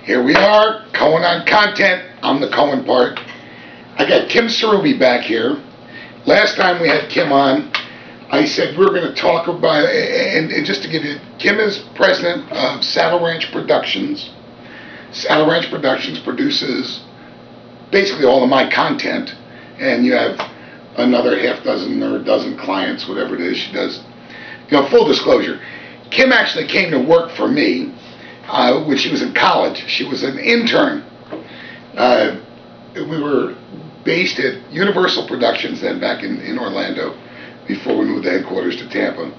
Here we are, Cohen on content. I'm the Cohen part. I got Kim Sarubbi back here. Last time we had Kim on, I said we were going to talk about, and just to give you, Kim is president of Saddle Ranch Productions. Saddle Ranch Productions produces basically all of my content, and you have another half dozen or a dozen clients, whatever it is she does. You know, full disclosure, Kim actually came to work for me when she was in college. She was an intern. We were based at Universal Productions then, back in Orlando, before we moved the headquarters to Tampa.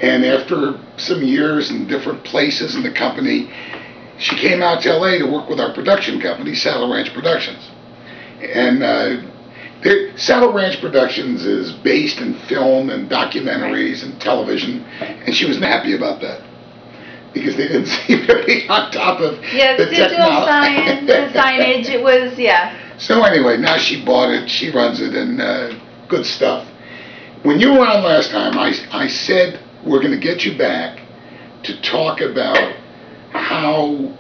And after some years in different places in the company, she came out to LA to work with our production company, Saddle Ranch Productions. And Saddle Ranch Productions is based in film and documentaries and television, and she wasn't happy about that, because they didn't seem to be on top of the digital science, the signage, it was, So anyway, now she bought it, she runs it, and good stuff. When you were on last time, I said we're going to get you back to talk about how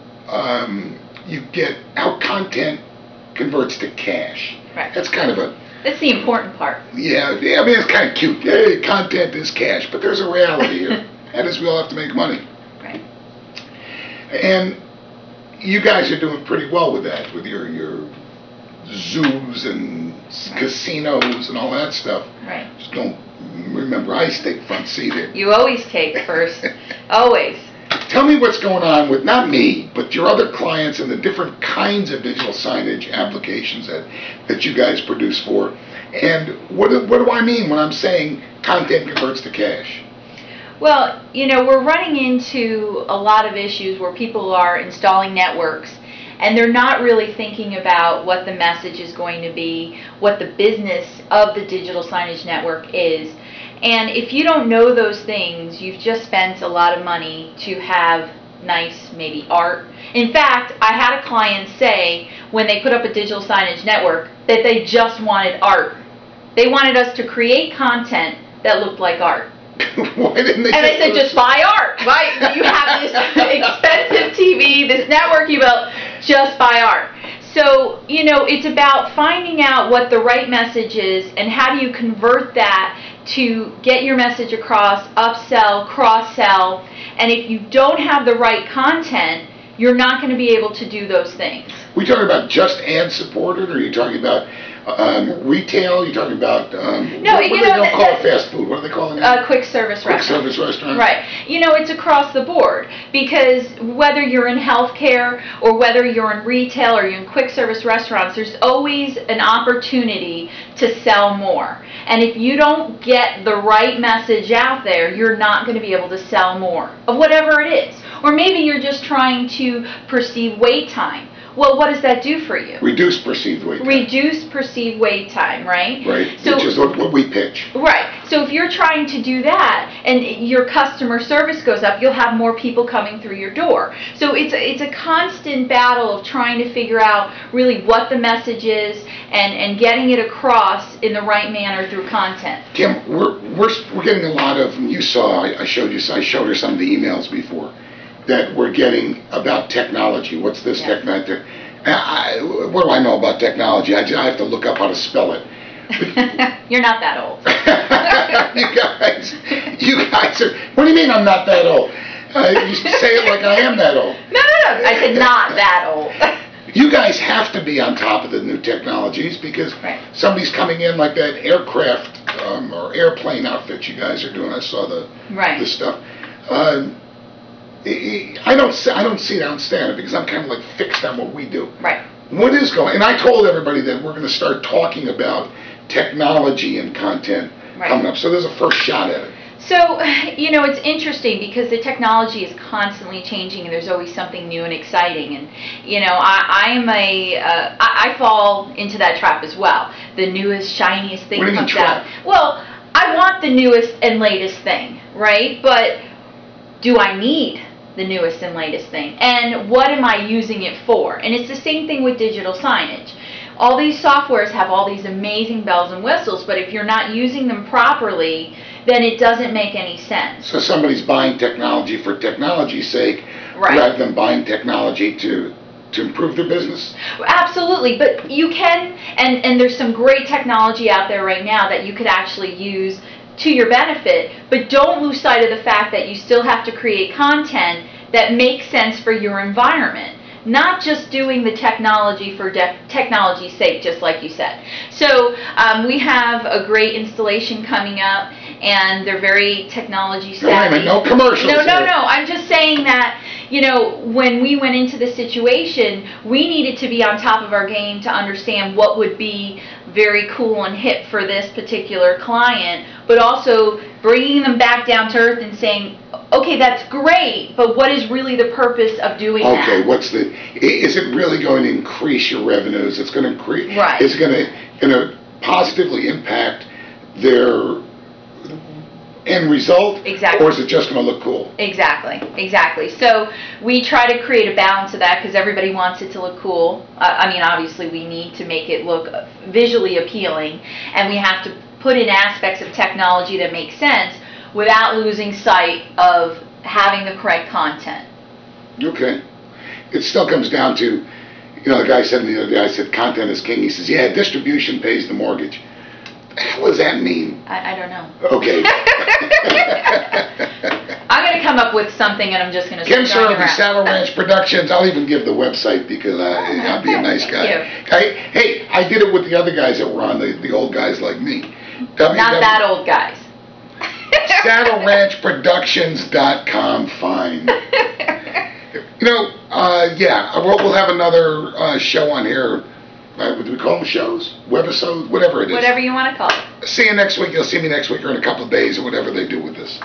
how content converts to cash. Right. That's kind of that's the important part. Yeah, I mean, it's kind of cute. Hey, content is cash, but there's a reality here. That is, we all have to make money. Right. And you guys are doing pretty well with that, with your zoos and casinos and all that stuff. Right. Just don't remember, I take front seat here. You always take first. Always. Tell me what's going on with, not me, but your other clients and the different kinds of digital signage applications that you guys produce for. And what do I mean when I'm saying content converts to cash? Well, you know, we're running into a lot of issues where people are installing networks and they're not really thinking about what the message is going to be, what the business of the digital signage network is. And if you don't know those things, you've just spent a lot of money to have nice, maybe art. In fact, I had a client say when they put up a digital signage network that they just wanted art. They wanted us to create content that looked like art. Why didn't they? And I said, just buy art, right? You have this expensive TV, this network you built, just buy art. So, you know, it's about finding out what the right message is and how do you convert that to get your message across, upsell, cross-sell. And if you don't have the right content, you're not going to be able to do those things. We talking about just ad-supported, or are you talking about retail? You talking about no, what do they don't call it fast food? What do they call it? Quick service restaurant. Quick service restaurant. Right. You know, it's across the board, because whether you're in healthcare or whether you're in retail or you're in quick service restaurants, there's always an opportunity to sell more. And if you don't get the right message out there, you're not going to be able to sell more of whatever it is. Or maybe you're just trying to perceive wait time. Well, what does that do for you? Reduce perceived wait time. Reduce perceived wait time, right? Right, so, which is what we pitch. Right. So if you're trying to do that and your customer service goes up, you'll have more people coming through your door. So it's a constant battle of trying to figure out really what the message is and getting it across in the right manner through content. Kim, we're getting a lot of, you saw, I showed her some of the emails before, that we're getting about technology. What's this technology? What do I know about technology? I have to look up how to spell it. You're not that old. you guys are, what do you mean I'm not that old? You say it like I am that old. No. I said not that old. You guys have to be on top of the new technologies, because somebody's coming in like that aircraft or airplane outfit you guys are doing. I saw the stuff. I don't see it on standard, because I'm kind of like fixed on what we do. Right. What is going? And I told everybody that we're going to start talking about technology and content coming up. So there's a first shot at it. So, you know, it's interesting because the technology is constantly changing and there's always something new and exciting. And, you know, I fall into that trap as well. The newest, shiniest thing comes out. Well, I want the newest and latest thing, right? But do I need the newest and latest thing? And what am I using it for? And it's the same thing with digital signage. All these softwares have all these amazing bells and whistles, but if you're not using them properly, then it doesn't make any sense. So somebody's buying technology for technology's sake, Right. rather than buying technology to improve their business? Absolutely, but you can, and there's some great technology out there right now that you could actually use to your benefit, but don't lose sight of the fact that you still have to create content that makes sense for your environment. Not just doing the technology for technology's sake, just like you said. So we have a great installation coming up, and they're very technology savvy. No, wait a minute, no commercials. No. I'm just saying that, when we went into the situation, we needed to be on top of our game to understand what would be very cool and hip for this particular client, but also bringing them back down to earth and saying, okay, that's great, but what is really the purpose of doing that? Okay, is it really going to increase your revenues? It's going to increase. Right. Is it going to positively impact their end result? Exactly. Or is it just going to look cool? Exactly. So we try to create a balance of that because everybody wants it to look cool. Obviously we need to make it look visually appealing, and we have to put in aspects of technology that make sense without losing sight of having the correct content. Okay. It still comes down to, the guy said the other day, I said content is king. He says, yeah, distribution pays the mortgage. What does that mean? I don't know. Okay. I'm going to come up with something, and I'm just going to Kim Sarubbi, Saddle Ranch Productions. I'll even give the website because I'll be a nice guy. Hey, I did it with the other guys that were on, the old guys like me. Not that old guys. SaddleRanchProductions.com. Fine. We'll have another show on here. What do we call them? Shows? Webisodes? Whatever it is. Whatever you want to call it. See you next week. You'll see me next week or in a couple of days or whatever they do with this.